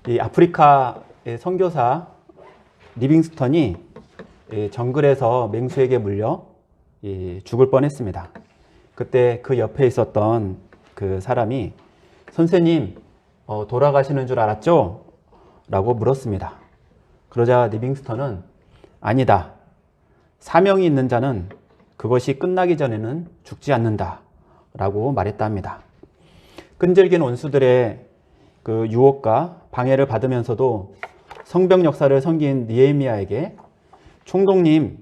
이 아프리카 선교사 리빙스턴이 정글에서 맹수에게 물려 죽을 뻔했습니다. 그때 그 옆에 있었던 그 사람이 선생님 돌아가시는 줄 알았죠? 라고 물었습니다. 그러자 리빙스턴은 아니다. 사명이 있는 자는 그것이 끝나기 전에는 죽지 않는다 라고 말했다 합니다. 끈질긴 원수들의 그 유혹과 방해를 받으면서도 성벽 역사를 섬긴 느헤미야에게 총독님,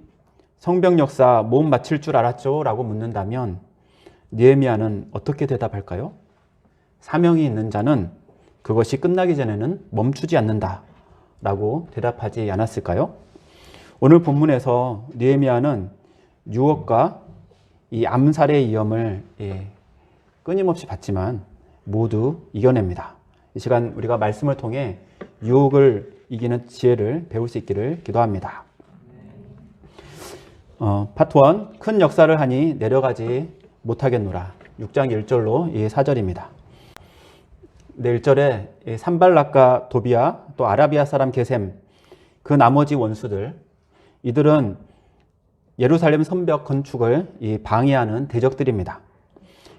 성벽 역사 몸 바칠 줄 알았죠? 라고 묻는다면 느헤미야는 어떻게 대답할까요? 사명이 있는 자는 그것이 끝나기 전에는 멈추지 않는다 라고 대답하지 않았을까요? 오늘 본문에서 느헤미야는 유혹과 이 암살의 위험을 끊임없이 받지만 모두 이겨냅니다. 이 시간 우리가 말씀을 통해 유혹을 이기는 지혜를 배울 수 있기를 기도합니다. 파트 1, 큰 역사를 하니 내려가지 못하겠노라. 6장 1절로 이 4절입니다. 네, 1절에 산발락과 도비아 또 아라비아 사람 게셈 그 나머지 원수들 이들은 예루살렘 성벽 건축을 방해하는 대적들입니다.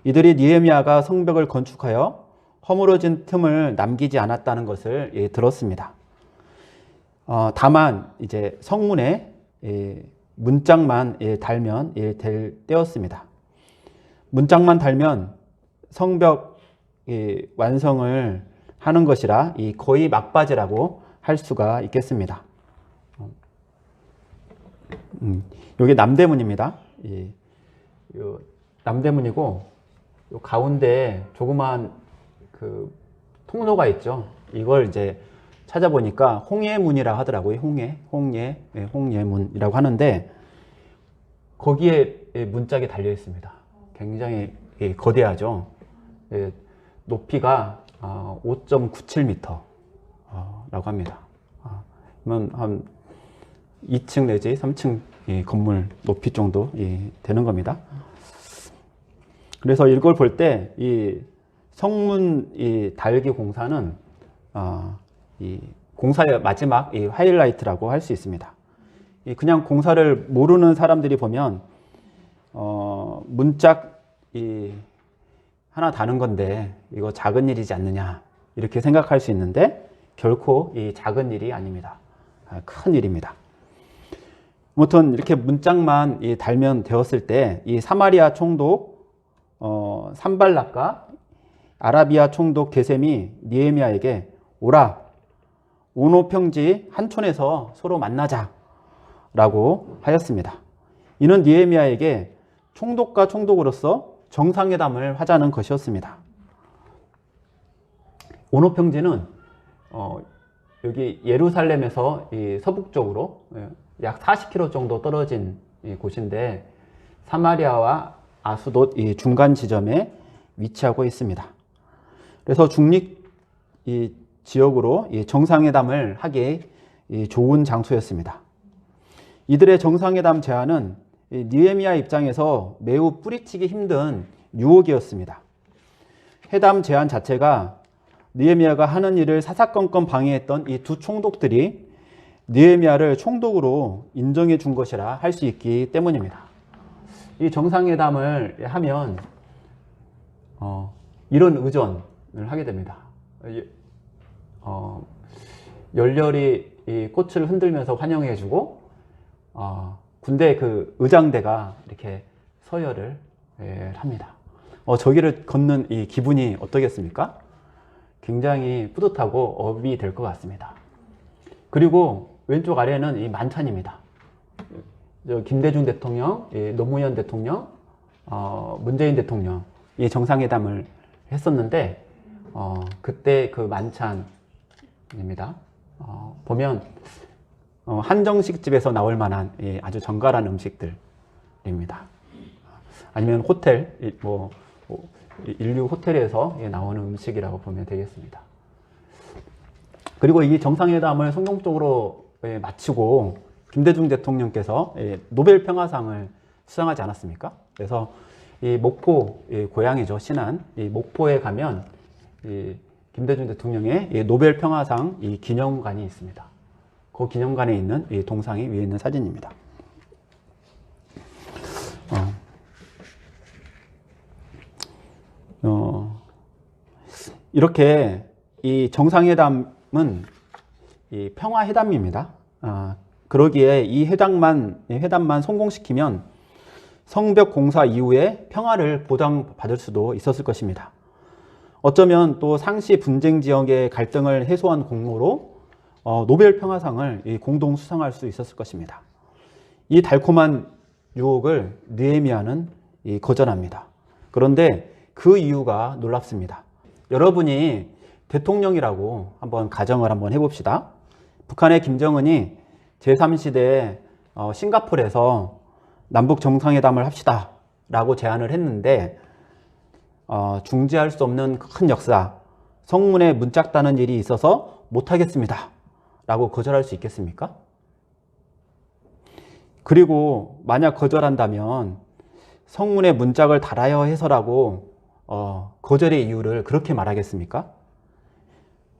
이들이 느헤미야가 성벽을 건축하여 허물어진 틈을 남기지 않았다는 것을 들었습니다. 다만 이제 성문에 문짝만 달면 될 때였습니다. 문짝만 달면 성벽 완성을 하는 것이라 거의 막바지라고 할 수가 있겠습니다. 여기 남대문입니다. 남대문이고 요 가운데 조그만 그 통로가 있죠. 이걸 이제 찾아보니까 홍예문이라 하더라고요. 홍예문이라고 하는데 거기에 문짝이 달려 있습니다. 굉장히 거대하죠. 높이가 5.97m 라고 합니다. 그러면 한 2층 내지 3층 건물 높이 정도 되는 겁니다. 그래서 이걸 볼 때 이 성문 달기 공사는 이 공사의 마지막 하이라이트라고 할 수 있습니다. 그냥 공사를 모르는 사람들이 보면 문짝 하나 다는 건데 이거 작은 일이지 않느냐 이렇게 생각할 수 있는데 결코 작은 일이 아닙니다. 큰 일입니다. 아무튼 이렇게 문짝만 달면 되었을 때 이 사마리아 총독 산발락과 아라비아 총독 게셈이 느헤미야에게 오라 오노 평지 한촌에서 서로 만나자 라고 하였습니다. 이는 느헤미야에게 총독과 총독으로서 정상회담을 하자는 것이었습니다. 오노 평지는 여기 예루살렘에서 서북쪽으로 약 40km 정도 떨어진 곳인데 사마리아와 아수돗 중간 지점에 위치하고 있습니다. 그래서 중립 지역으로 정상회담을 하기에 좋은 장소였습니다. 이들의 정상회담 제안은 느헤미야 입장에서 매우 뿌리치기 힘든 유혹이었습니다. 회담 제안 자체가 느헤미야가 하는 일을 사사건건 방해했던 이 두 총독들이 느헤미야를 총독으로 인정해 준 것이라 할 수 있기 때문입니다. 이 정상회담을 하면 이런 의전을 하게 됩니다. 열렬히 이 꽃을 흔들면서 환영해주고 군대 그 의장대가 이렇게 서열을 합니다. 저기를 걷는 이 기분이 어떠겠습니까? 굉장히 뿌듯하고 업이 될 것 같습니다. 그리고 왼쪽 아래는 이 만찬입니다. 김대중 대통령, 노무현 대통령, 문재인 대통령 이 정상회담을 했었는데 그때 그 만찬입니다. 보면 한정식 집에서 나올 만한 아주 정갈한 음식들입니다. 아니면 호텔, 인류 호텔에서 나오는 음식이라고 보면 되겠습니다. 그리고 이 정상회담을 성공적으로 마치고 김대중 대통령께서 노벨 평화상을 수상하지 않았습니까? 그래서 이 목포 고향이죠, 신안. 이 목포에 가면 김대중 대통령의 이 노벨 평화상 이 기념관이 있습니다. 그 기념관에 있는 이 동상이 위에 있는 사진입니다. 이렇게 이 정상회담은 이 평화회담입니다. 그러기에 이 회담만 성공시키면 성벽 공사 이후에 평화를 보장받을 수도 있었을 것입니다. 어쩌면 또 상시 분쟁 지역의 갈등을 해소한 공로로 노벨 평화상을 공동 수상할 수 있었을 것입니다. 이 달콤한 유혹을 느헤미야는 거절합니다. 그런데 그 이유가 놀랍습니다. 여러분이 대통령이라고 한번 가정을 한번 해봅시다. 북한의 김정은이 제3시대에 싱가포르에서 남북 정상회담을 합시다 라고 제안을 했는데 중지할 수 없는 큰 역사, 성문에 문짝 따는 일이 있어서 못하겠습니다 라고 거절할 수 있겠습니까? 그리고 만약 거절한다면 성문에 문짝을 달아야 해서라고 거절의 이유를 그렇게 말하겠습니까?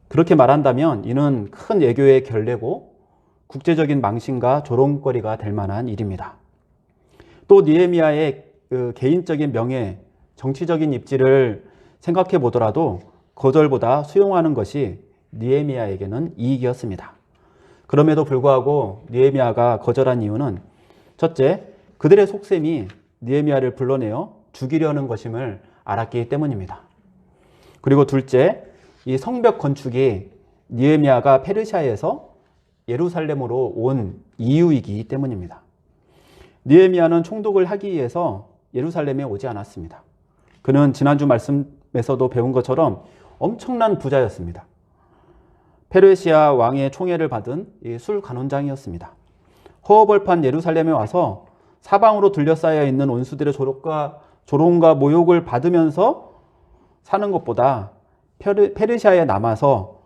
그렇게 말한다면 이는 큰 외교의 결례고 국제적인 망신과 조롱거리가 될 만한 일입니다. 또 느헤미야의 그 개인적인 명예, 정치적인 입지를 생각해 보더라도 거절보다 수용하는 것이 느헤미야에게는 이익이었습니다. 그럼에도 불구하고 느헤미야가 거절한 이유는 첫째, 그들의 속셈이 느헤미야를 불러내어 죽이려는 것임을 알았기 때문입니다. 그리고 둘째, 이 성벽 건축이 느헤미야가 페르시아에서 예루살렘으로 온 이유이기 때문입니다. 느헤미야는 총독을 하기 위해서 예루살렘에 오지 않았습니다. 그는 지난주 말씀에서도 배운 것처럼 엄청난 부자였습니다. 페르시아 왕의 총애를 받은 술 간원장이었습니다. 허허벌판 예루살렘에 와서 사방으로 둘러싸여 있는 원수들의 조롱과 모욕을 받으면서 사는 것보다 페르시아에 남아서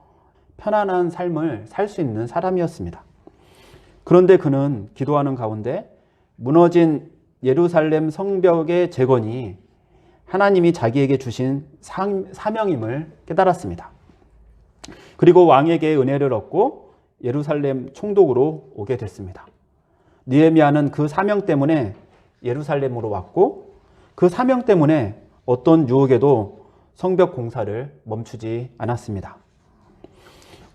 편안한 삶을 살 수 있는 사람이었습니다. 그런데 그는 기도하는 가운데 무너진 예루살렘 성벽의 재건이 하나님이 자기에게 주신 사명임을 깨달았습니다. 그리고 왕에게 은혜를 얻고 예루살렘 총독으로 오게 됐습니다. 느헤미야는 그 사명 때문에 예루살렘으로 왔고 그 사명 때문에 어떤 유혹에도 성벽 공사를 멈추지 않았습니다.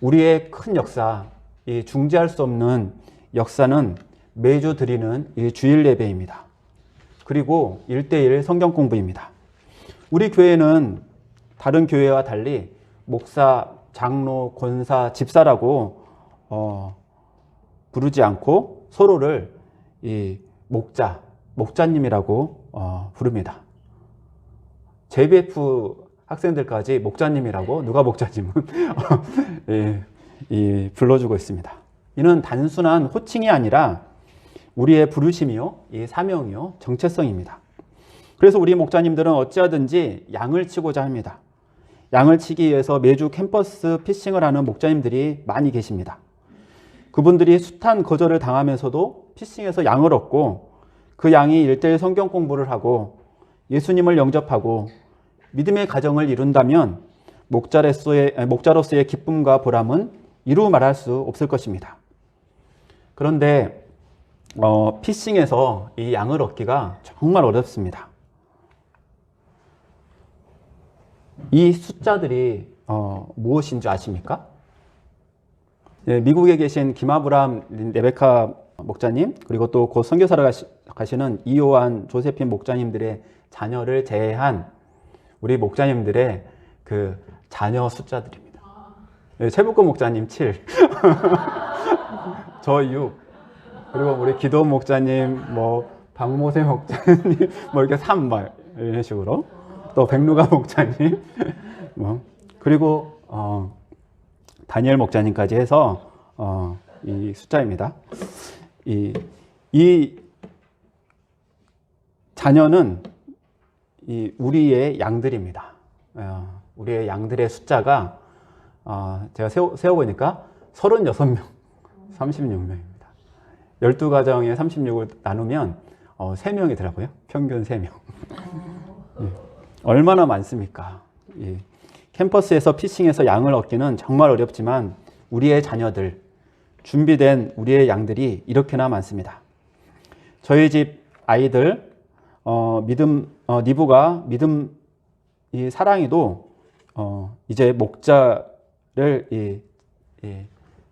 우리의 큰 역사, 이 중지할 수 없는 역사는 매주 드리는 이 주일 예배입니다. 그리고 1:1 성경 공부입니다. 우리 교회는 다른 교회와 달리 목사, 장로, 권사, 집사라고 부르지 않고 서로를 이 목자님이라고 부릅니다. JBF 학생들까지 목자님이라고 누가 목자님은 불러주고 있습니다. 이는 단순한 호칭이 아니라 우리의 부르심이요, 이 사명이요, 정체성입니다. 그래서 우리 목자님들은 어찌하든지 양을 치고자 합니다. 양을 치기 위해서 매주 캠퍼스 피싱을 하는 목자님들이 많이 계십니다. 그분들이 숱한 거절을 당하면서도 피싱에서 양을 얻고 그 양이 1:1 성경 공부를 하고 예수님을 영접하고 믿음의 가정을 이룬다면 목자로서의 기쁨과 보람은 이루 말할 수 없을 것입니다. 그런데 피싱에서 이 양을 얻기가 정말 어렵습니다. 이 숫자들이 무엇인지 아십니까? 네, 미국에 계신 김아브람 레베카 목자님, 그리고 또 곧 선교사로 가시는 이요한 조세핀 목자님들의 자녀를 제외한 우리 목자님들의 그 자녀 숫자들입니다. 네, 최북근 목자님 7, 저 6, 그리고 우리 기도원 목자님, 박모세 목자님, 이렇게 3, 이런 식으로. 또 백루가 목자님, 그리고 다니엘 목자님까지 해서 이 숫자입니다. 이 자녀는 우리의 양들입니다. 우리의 양들의 숫자가 제가 세어보니까 36명, 36명입니다. 12가정에 36을 나누면 3명이더라고요. 평균 3명. 얼마나 많습니까? 캠퍼스에서 피싱해서 양을 얻기는 정말 어렵지만 우리의 자녀들, 준비된 우리의 양들이 이렇게나 많습니다. 저희 집 아이들 니부가 믿음 이 사랑이도 이제 목자를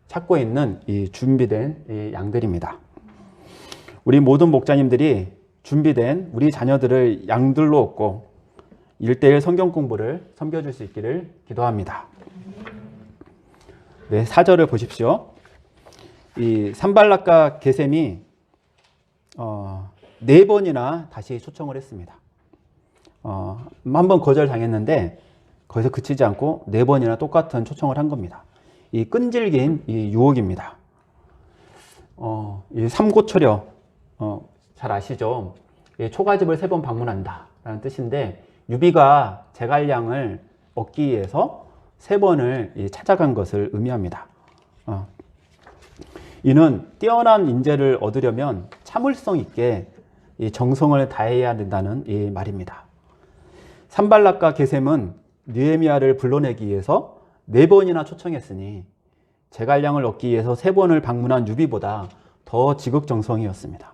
찾고 있는 이 준비된 이 양들입니다. 우리 모든 목자님들이 준비된 우리 자녀들을 양들로 얻고 1:1 성경 공부를 섬겨줄 수 있기를 기도합니다. 네, 4절을 보십시오. 이 산발락과 게셈이 4번이나 다시 초청을 했습니다. 한 번 거절당했는데 거기서 그치지 않고 4번이나 똑같은 초청을 한 겁니다. 이 끈질긴 이 유혹입니다. 이 삼고초려 잘 아시죠? 이 초가집을 3번 방문한다 라는 뜻인데 유비가 제갈량을 얻기 위해서 3번을 찾아간 것을 의미합니다. 이는 뛰어난 인재를 얻으려면 참을성 있게 이 정성을 다해야 된다는 이 말입니다. 산발락과 게셈은 느헤미야를 불러내기 위해서 4번이나 초청했으니 제갈량을 얻기 위해서 3번을 방문한 유비보다 더 지극정성이었습니다.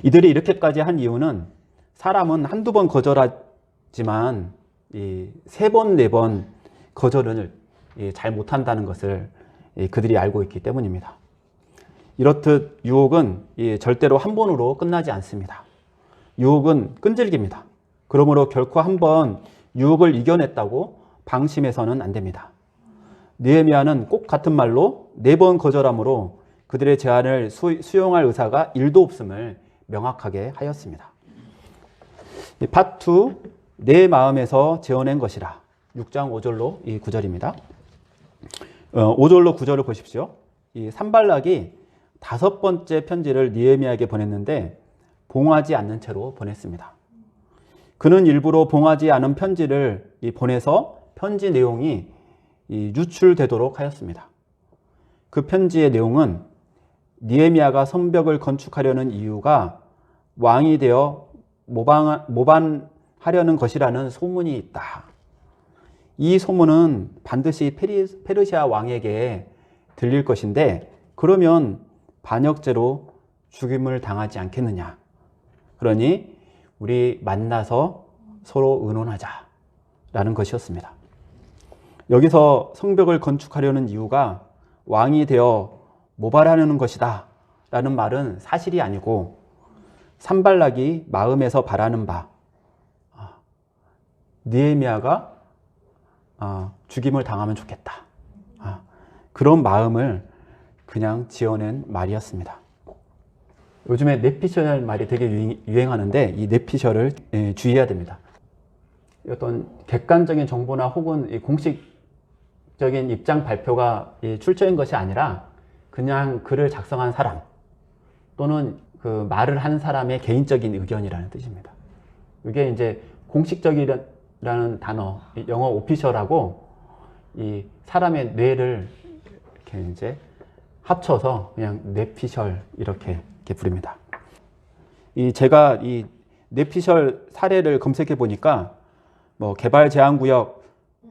이들이 이렇게까지 한 이유는 사람은 한두 번 거절하지만 이 3번, 4번 거절을 잘 못한다는 것을 그들이 알고 있기 때문입니다. 이렇듯 유혹은 절대로 한 번으로 끝나지 않습니다. 유혹은 끈질깁니다. 그러므로 결코 한 번 유혹을 이겨냈다고 방심해서는 안 됩니다. 느헤미야는 꼭 같은 말로 4번 거절함으로 그들의 제안을 수용할 의사가 1도 없음을 명확하게 하였습니다. 파트 2, 내 마음에서 재어낸 것이라 6장 5절로 이 9절입니다. 5절로 9절을 보십시오. 이 산발락이 5번째 편지를 느헤미야에게 보냈는데 봉하지 않는 채로 보냈습니다. 그는 일부러 봉하지 않은 편지를 보내서 편지 내용이 유출되도록 하였습니다. 그 편지의 내용은 느헤미야가 성벽을 건축하려는 이유가 왕이 되어 모반하려는 것이라는 소문이 있다. 이 소문은 반드시 페르시아 왕에게 들릴 것인데 그러면 반역죄로 죽임을 당하지 않겠느냐. 그러니 우리 만나서 서로 의논하자라는 것이었습니다. 여기서 성벽을 건축하려는 이유가 왕이 되어 모발하려는 것이다 라는 말은 사실이 아니고 산발락이 마음에서 바라는 바 느헤미야가 죽임을 당하면 좋겠다 그런 마음을 그냥 지어낸 말이었습니다. 요즘에 뇌피셜 말이 되게 유행하는데 이 뇌피셜을 주의해야 됩니다. 어떤 객관적인 정보나 혹은 공식적인 입장 발표가 출처인 것이 아니라 그냥 글을 작성한 사람 또는 그 말을 하는 사람의 개인적인 의견이라는 뜻입니다. 이게 이제 공식적이라는 단어, 영어 오피셜하고 이 사람의 뇌를 이렇게 이제 합쳐서 그냥 뇌피셜 이렇게 부릅니다. 제가 이 뇌피셜 사례를 검색해 보니까 뭐 개발 제한 구역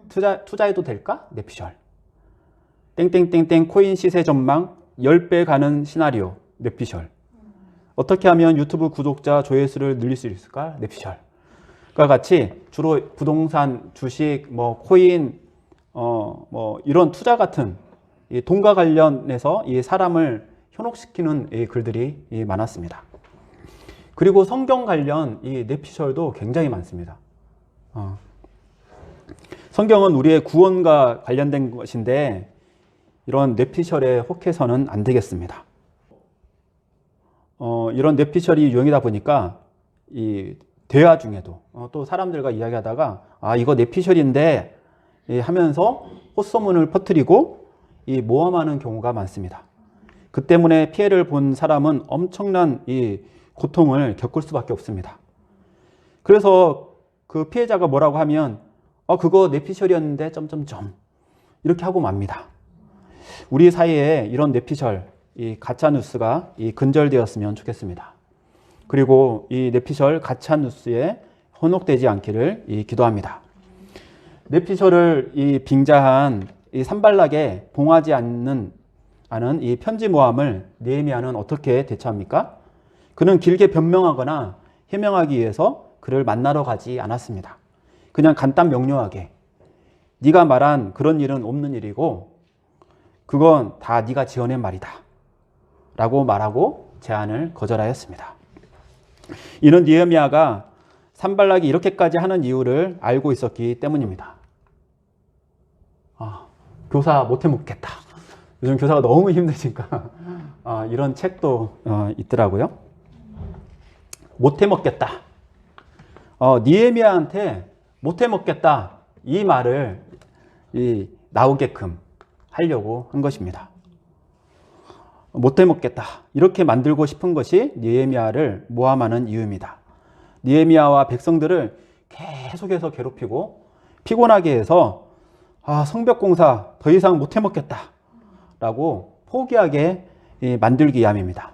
투자해도 될까? 뇌피셜. 땡땡땡땡 코인 시세 전망 10배 가는 시나리오 뇌피셜. 어떻게 하면 유튜브 구독자 조회수를 늘릴 수 있을까? 뇌피셜과 같이 주로 부동산, 주식, 뭐 코인, 뭐 이런 투자 같은 이 돈과 관련해서 이 사람을 현혹시키는 이 글들이 많았습니다. 그리고 성경 관련 이 뇌피셜도 굉장히 많습니다. 성경은 우리의 구원과 관련된 것인데 이런 뇌피셜에 혹해서는 안 되겠습니다. 이런 뇌피셜이 유행이다 보니까 이 대화 중에도 또 사람들과 이야기하다가 이거 뇌피셜인데 하면서 헛소문을 퍼뜨리고 이 모함하는 경우가 많습니다. 그 때문에 피해를 본 사람은 엄청난 이 고통을 겪을 수밖에 없습니다. 그래서 그 피해자가 뭐라고 하면 그거 뇌피셜이었는데 점점점 이렇게 하고 맙니다. 우리 사이에 이런 뇌피셜, 이 가짜 뉴스가 근절되었으면 좋겠습니다. 그리고 이 뇌피셜 가짜 뉴스에 현혹되지 않기를 기도합니다. 뇌피소를 이 빙자한 이 산발락에 봉하지 않은 이 편지 모함을 느헤미야는 어떻게 대처합니까? 그는 길게 변명하거나 해명하기 위해서 그를 만나러 가지 않았습니다. 그냥 간단 명료하게 네가 말한 그런 일은 없는 일이고 그건 다 네가 지어낸 말이다 라고 말하고 제안을 거절하였습니다. 이는 느헤미야가 산발락이 이렇게까지 하는 이유를 알고 있었기 때문입니다. 교사 못해 먹겠다. 요즘 교사가 너무 힘드니까 이런 책도 있더라고요. 못해 먹겠다. 느헤미야한테 못해 먹겠다 이 말을 나오게끔 하려고 한 것입니다. 못해 먹겠다 이렇게 만들고 싶은 것이 느헤미야를 모함하는 이유입니다. 느헤미야와 백성들을 계속해서 괴롭히고 피곤하게 해서 성벽공사 더 이상 못해 먹겠다 라고 포기하게 만들기 위함입니다.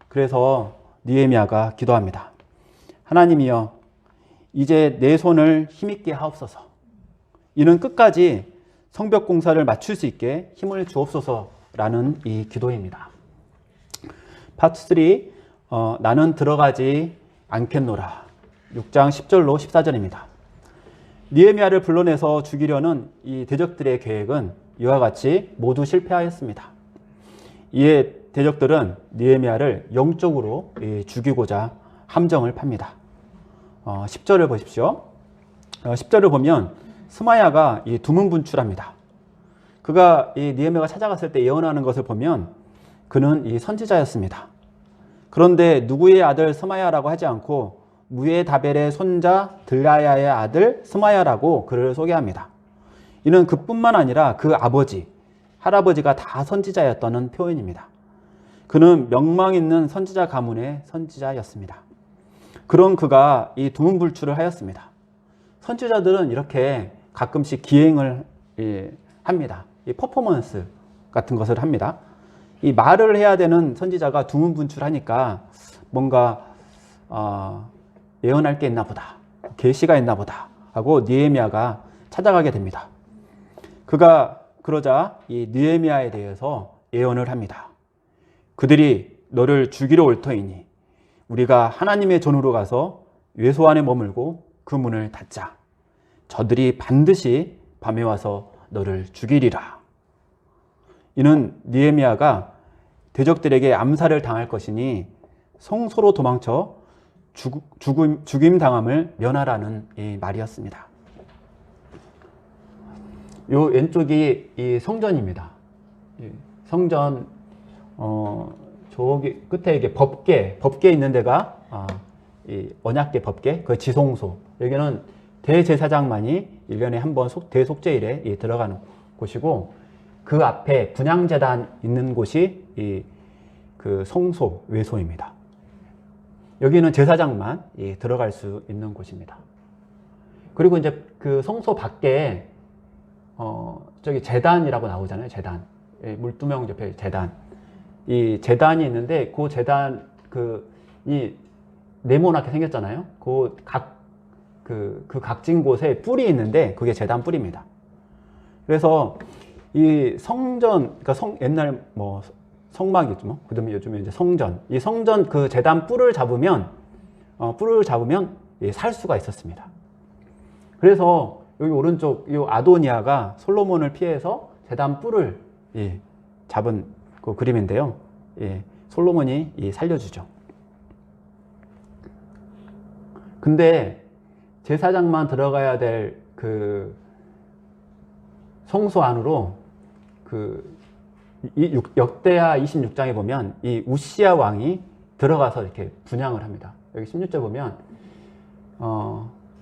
그래서 느헤미야가 기도합니다. 하나님이여 이제 내 손을 힘있게 하옵소서. 이는 끝까지 성벽공사를 마칠 수 있게 힘을 주옵소서라는 이 기도입니다. 파트 3 나는 들어가지 않겠노라 6장 10절로 14절입니다. 느헤미야를 불러내서 죽이려는 이 대적들의 계획은 이와 같이 모두 실패하였습니다. 이에 대적들은 느헤미야를 영적으로 죽이고자 함정을 팝니다. 10절을 보십시오. 10절을 보면 스마야가 두문분출합니다. 그가 느헤미야가 찾아갔을 때 예언하는 것을 보면 그는 선지자였습니다. 그런데 누구의 아들 스마야라고 하지 않고 무에다벨의 손자 들라야의 아들 스마야라고 그를 소개합니다. 이는 그뿐만 아니라 그 아버지, 할아버지가 다 선지자였다는 표현입니다. 그는 명망 있는 선지자 가문의 선지자였습니다. 그런 그가 이 두문불출을 하였습니다. 선지자들은 이렇게 가끔씩 기행을 합니다. 이 퍼포먼스 같은 것을 합니다. 이 말을 해야 되는 선지자가 두문분출하니까 뭔가 예언할 게 있나 보다, 계시가 있나 보다 하고 느헤미야가 찾아가게 됩니다. 그가 그러자 이 느헤미야에 대해서 예언을 합니다. 그들이 너를 죽이러 올 터이니 우리가 하나님의 전으로 가서 외소 안에 머물고 그 문을 닫자. 저들이 반드시 밤에 와서 너를 죽이리라. 이는 느헤미야가 대적들에게 암살을 당할 것이니 성소로 도망쳐 죽임 당함을 면하라는 이 말이었습니다. 요 왼쪽이 이 성전입니다. 성전 저기 끝에 이게 법계 있는 데가 이 언약궤 법계, 그 지성소. 여기는 대제사장만이 1년에 한 번 대속죄일에 들어가는 곳이고 그 앞에 분향제단 있는 곳이 그 성소, 외소입니다. 여기는 제사장만 들어갈 수 있는 곳입니다. 그리고 이제 그 성소 밖에 저기 제단이라고 나오잖아요. 제단. 물두멍 옆에 제단. 이 제단이 있는데 그 제단 이 네모나게 생겼잖아요. 그 각진 곳에 뿔이 있는데 그게 제단 뿔입니다. 그래서 이 성전, 그러니까 옛날 뭐 성막이죠. 뭐. 그다음에 요즘에 이제 성전. 이 성전 그 제단 뿔을 잡으면 살 수가 있었습니다. 그래서 여기 오른쪽 이 아도니아가 솔로몬을 피해서 제단 뿔을 잡은 그 그림인데요. 솔로몬이 살려주죠. 근데 제사장만 들어가야 될 그 성소 안으로 역대하 26장에 보면 이 우시야 왕이 들어가서 이렇게 분향을 합니다. 여기 16절 보면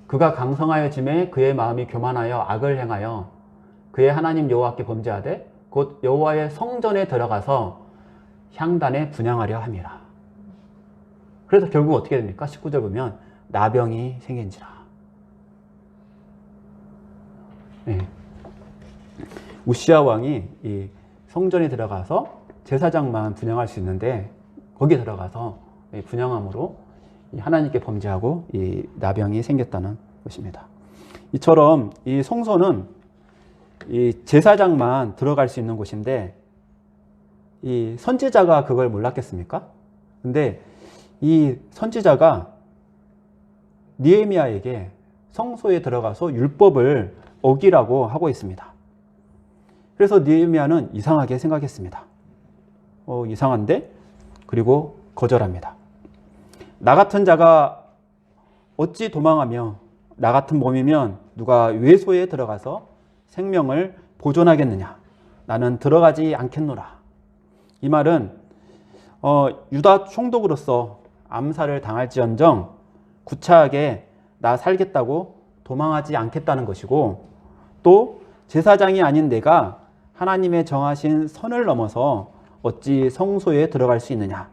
그가 강성하여짐에 그의 마음이 교만하여 악을 행하여 그의 하나님 여호와께 범죄하되 곧 여호와의 성전에 들어가서 향단에 분향하려 함이라. 그래서 결국 어떻게 됩니까? 19절 보면 나병이 생긴지라. 우시야 왕이 이 성전에 들어가서 제사장만 분향할 수 있는데 거기에 들어가서 분향함으로 하나님께 범죄하고 이 나병이 생겼다는 것입니다. 이처럼 이 성소는 이 제사장만 들어갈 수 있는 곳인데 이 선지자가 그걸 몰랐겠습니까? 근데 이 선지자가 느헤미야에게 성소에 들어가서 율법을 어기라고 하고 있습니다. 그래서 느헤미야는 이상하게 생각했습니다. 이상한데? 그리고 거절합니다. 나 같은 자가 어찌 도망하며 나 같은 몸이면 누가 외소에 들어가서 생명을 보존하겠느냐. 나는 들어가지 않겠노라. 이 말은 유다 총독으로서 암살을 당할지언정 구차하게 나 살겠다고 도망하지 않겠다는 것이고, 또 제사장이 아닌 내가 하나님의 정하신 선을 넘어서 어찌 성소에 들어갈 수 있느냐.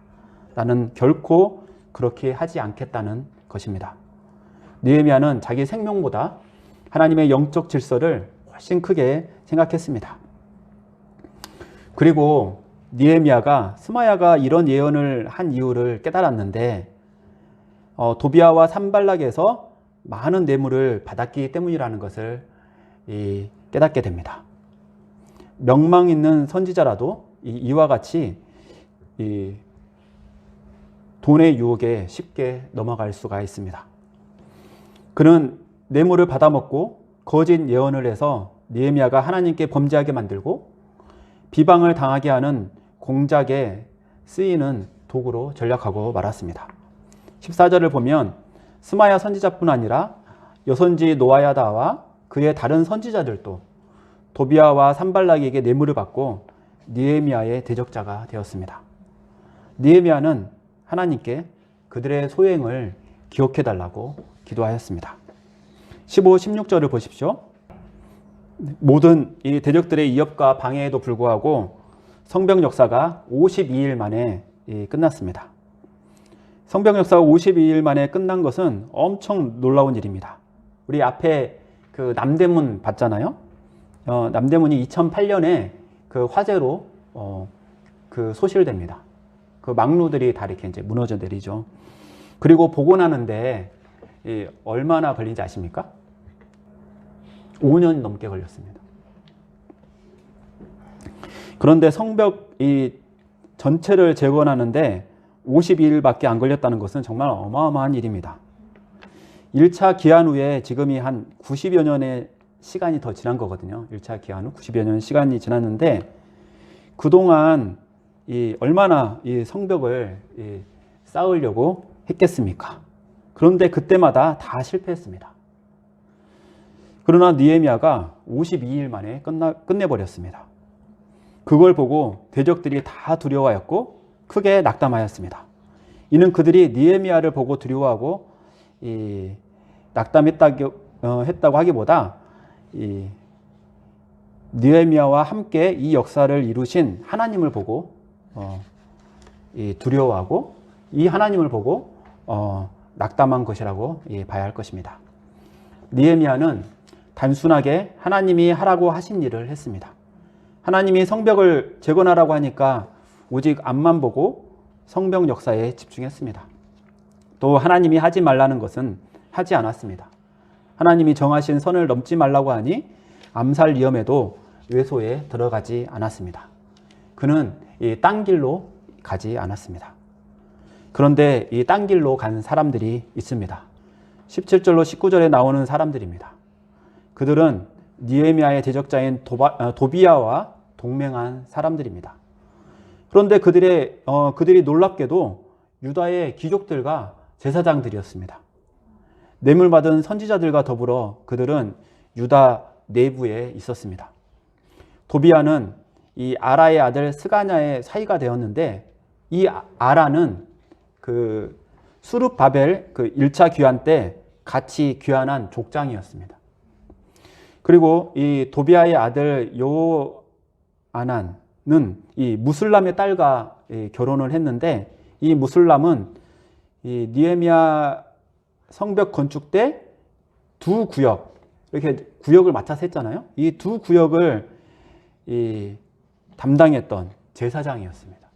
나는 결코 그렇게 하지 않겠다는 것입니다. 느헤미야는 자기 생명보다 하나님의 영적 질서를 훨씬 크게 생각했습니다. 그리고 느헤미야가 스마야가 이런 예언을 한 이유를 깨달았는데 도비아와 산발락에서 많은 뇌물을 받았기 때문이라는 것을 깨닫게 됩니다. 명망 있는 선지자라도 이와 같이 돈의 유혹에 쉽게 넘어갈 수가 있습니다. 그는 뇌물을 받아먹고 거짓 예언을 해서 느헤미야가 하나님께 범죄하게 만들고 비방을 당하게 하는 공작에 쓰이는 도구로 전락하고 말았습니다. 14절을 보면 스마야 선지자뿐 아니라 여선지 노아야다와 그의 다른 선지자들도 도비아와 산발락에게 뇌물을 받고 느헤미야의 대적자가 되었습니다. 느헤미야는 하나님께 그들의 소행을 기억해달라고 기도하였습니다. 15, 16절을 보십시오. 모든 이 대적들의 위협과 방해에도 불구하고 성벽 역사가 52일 만에 끝났습니다. 성벽 역사가 52일 만에 끝난 것은 엄청 놀라운 일입니다. 우리 앞에 그 남대문 봤잖아요. 남대문이 2008년에 그 화재로 그 소실됩니다. 그 망루들이 다 이렇게 이제 무너져 내리죠. 그리고 복원하는데 얼마나 걸린지 아십니까? 5년 넘게 걸렸습니다. 그런데 성벽 이 전체를 재건하는데 52일밖에 안 걸렸다는 것은 정말 어마어마한 일입니다. 1차 기한 후에 지금이 한 90여 년의 시간이 더 지난 거거든요. 1차 기한 후 90여 년 시간이 지났는데 그동안 얼마나 이 성벽을 쌓으려고 했겠습니까? 그런데 그때마다 다 실패했습니다. 그러나 느헤미야가 52일 만에 끝내버렸습니다. 그걸 보고 대적들이 다 두려워하였고 크게 낙담하였습니다. 이는 그들이 느헤미야를 보고 두려워하고 낙담했다고 하기보다 느헤미야와 함께 이 역사를 이루신 하나님을 보고 두려워하고 이 하나님을 보고 낙담한 것이라고 봐야 할 것입니다. 느헤미야는 단순하게 하나님이 하라고 하신 일을 했습니다. 하나님이 성벽을 재건하라고 하니까 오직 앞만 보고 성벽 역사에 집중했습니다. 또 하나님이 하지 말라는 것은 하지 않았습니다. 하나님이 정하신 선을 넘지 말라고 하니 암살 위험에도 외소에 들어가지 않았습니다. 그는 이 딴 길로 가지 않았습니다. 그런데 이 딴 길로 간 사람들이 있습니다. 17절로 19절에 나오는 사람들입니다. 그들은 느헤미야의 대적자인 도비아와 동맹한 사람들입니다. 그런데 그들이 놀랍게도 유다의 귀족들과 제사장들이었습니다. 뇌물 받은 선지자들과 더불어 그들은 유다 내부에 있었습니다. 도비아는 이 아라의 아들 스가냐의 사이가 되었는데 이 아라는 그 수룹바벨 그 1차 귀환 때 같이 귀환한 족장이었습니다. 그리고 이 도비아의 아들 요아난은 이 무슬람의 딸과 결혼을 했는데 이 무슬람은 이 느헤미야 성벽 건축 때 두 구역 이렇게 구역을 맡아서 했잖아요. 이 두 구역을 담당했던 제사장이었습니다.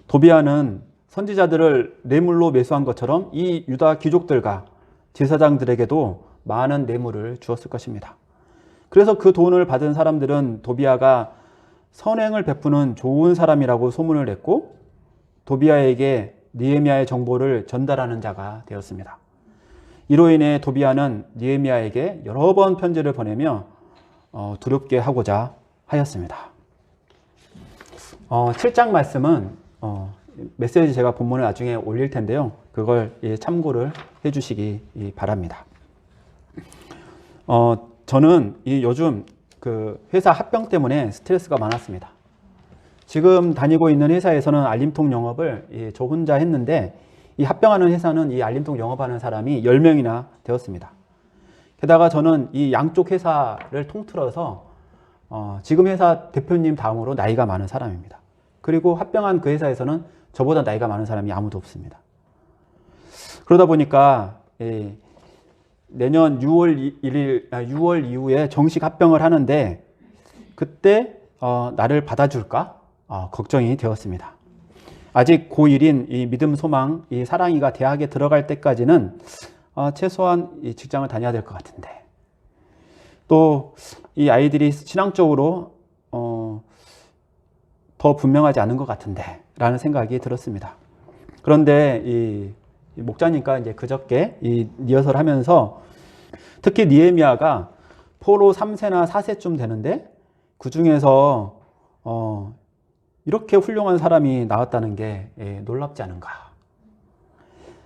도비아는 선지자들을 뇌물로 매수한 것처럼 이 유다 귀족들과 제사장들에게도 많은 뇌물을 주었을 것입니다. 그래서 그 돈을 받은 사람들은 도비아가 선행을 베푸는 좋은 사람이라고 소문을 냈고 도비아에게 느헤미야의 정보를 전달하는 자가 되었습니다. 이로 인해 도비아는 느헤미야에게 여러 번 편지를 보내며 두렵게 하고자 하였습니다. 7장 말씀은 메시지 제가 본문을 나중에 올릴 텐데요. 그걸 참고를 해주시기 바랍니다. 저는 요즘 그 회사 합병 때문에 스트레스가 많았습니다. 지금 다니고 있는 회사에서는 알림통 영업을 저 혼자 했는데 이 합병하는 회사는 이 알림통 영업하는 사람이 10명이나 되었습니다. 게다가 저는 이 양쪽 회사를 통틀어서 지금 회사 대표님 다음으로 나이가 많은 사람입니다. 그리고 합병한 그 회사에서는 저보다 나이가 많은 사람이 아무도 없습니다. 그러다 보니까 내년 6월 이후에 정식 합병을 하는데 그때 나를 받아줄까? 걱정이 되었습니다. 아직 고1인 이 믿음, 소망, 이 사랑이가 대학에 들어갈 때까지는 최소한 이 직장을 다녀야 될 것 같은데 또 이 아이들이 신앙적으로 더 분명하지 않은 것 같은데 라는 생각이 들었습니다. 그런데 이 목자님과 이제 그저께 이 리허설 하면서 특히 느헤미야가 포로 3세나 4세쯤 되는데 그 중에서 이렇게 훌륭한 사람이 나왔다는 게 놀랍지 않은가.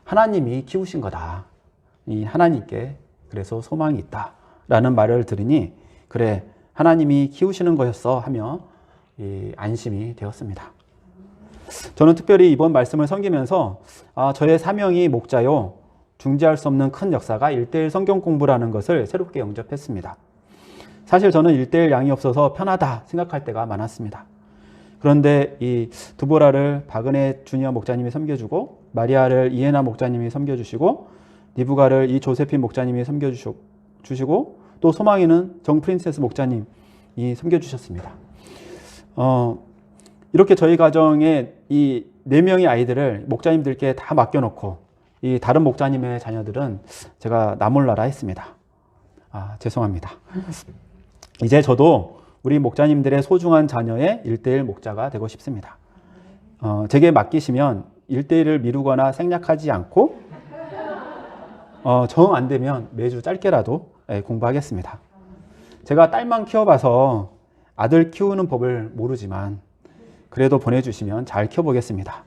하나님이 키우신 거다. 이 하나님께 그래서 소망이 있다 라는 말을 들으니 그래 하나님이 키우시는 거였어 하며 안심이 되었습니다. 저는 특별히 이번 말씀을 섬기면서 저의 사명이 목자요 중지할 수 없는 큰 역사가 1:1 성경 공부라는 것을 새롭게 영접했습니다. 사실 저는 1:1 양이 없어서 편하다 생각할 때가 많았습니다. 그런데 이 드보라를 박은혜 주니어 목자님이 섬겨주고 마리아를 이해나 목자님이 섬겨주시고 니부가를 이 조세핀 목자님이 섬겨주시고 또 소망이는 정 프린세스 목자님이 섬겨주셨습니다. 이렇게 저희 가정에 이 4명의 아이들을 목자님들께 다 맡겨놓고 이 다른 목자님의 자녀들은 제가 나몰라라 했습니다. 죄송합니다. 이제 저도 우리 목자님들의 소중한 자녀의 1:1 목자가 되고 싶습니다. 제게 맡기시면 1:1을 미루거나 생략하지 않고 정 안 되면 매주 짧게라도 공부하겠습니다. 제가 딸만 키워봐서 아들 키우는 법을 모르지만 그래도 보내주시면 잘 키워보겠습니다.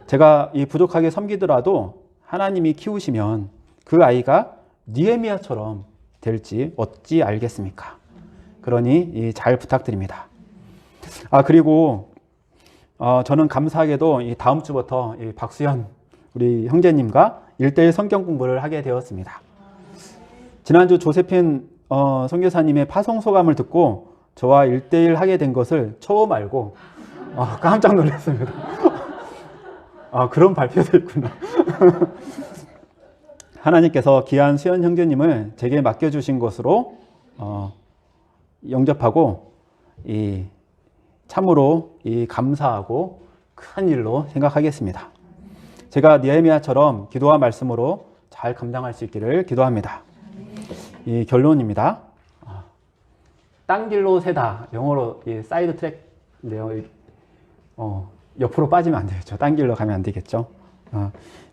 제가 이 부족하게 섬기더라도 하나님이 키우시면 그 아이가 느헤미야처럼 될지 어찌 알겠습니까? 그러니 잘 부탁드립니다. 그리고 저는 감사하게도 이 다음 주부터 이 박수현 우리 형제님과 1:1 성경 공부를 하게 되었습니다. 지난주 조세핀 선교사님의 파송 소감을 듣고 저와 1:1 하게 된 것을 처음 알고 깜짝 놀랐습니다. 그런 발표도 있구나. 하나님께서 귀한 수현 형제님을 제게 맡겨주신 것으로 영접하고 참으로 감사하고 큰 일로 생각하겠습니다. 제가 느헤미야처럼 기도와 말씀으로 잘 감당할 수 있기를 기도합니다. 이 결론입니다. 딴 길로 새다. 영어로 사이드 트랙인데요. 옆으로 빠지면 안 되겠죠. 딴 길로 가면 안 되겠죠.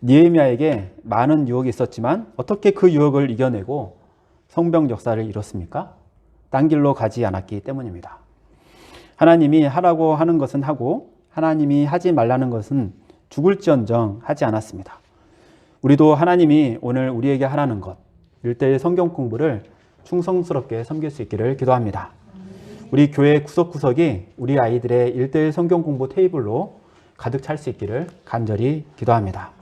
느헤미야에게 많은 유혹이 있었지만 어떻게 그 유혹을 이겨내고 성병 역사를 이뤘습니까? 딴 길로 가지 않았기 때문입니다. 하나님이 하라고 하는 것은 하고 하나님이 하지 말라는 것은 죽을지언정 하지 않았습니다. 우리도 하나님이 오늘 우리에게 하라는 것 1:1 성경 공부를 충성스럽게 섬길 수 있기를 기도합니다. 우리 교회 구석구석이 우리 아이들의 1:1 성경 공부 테이블로 가득 찰 수 있기를 간절히 기도합니다.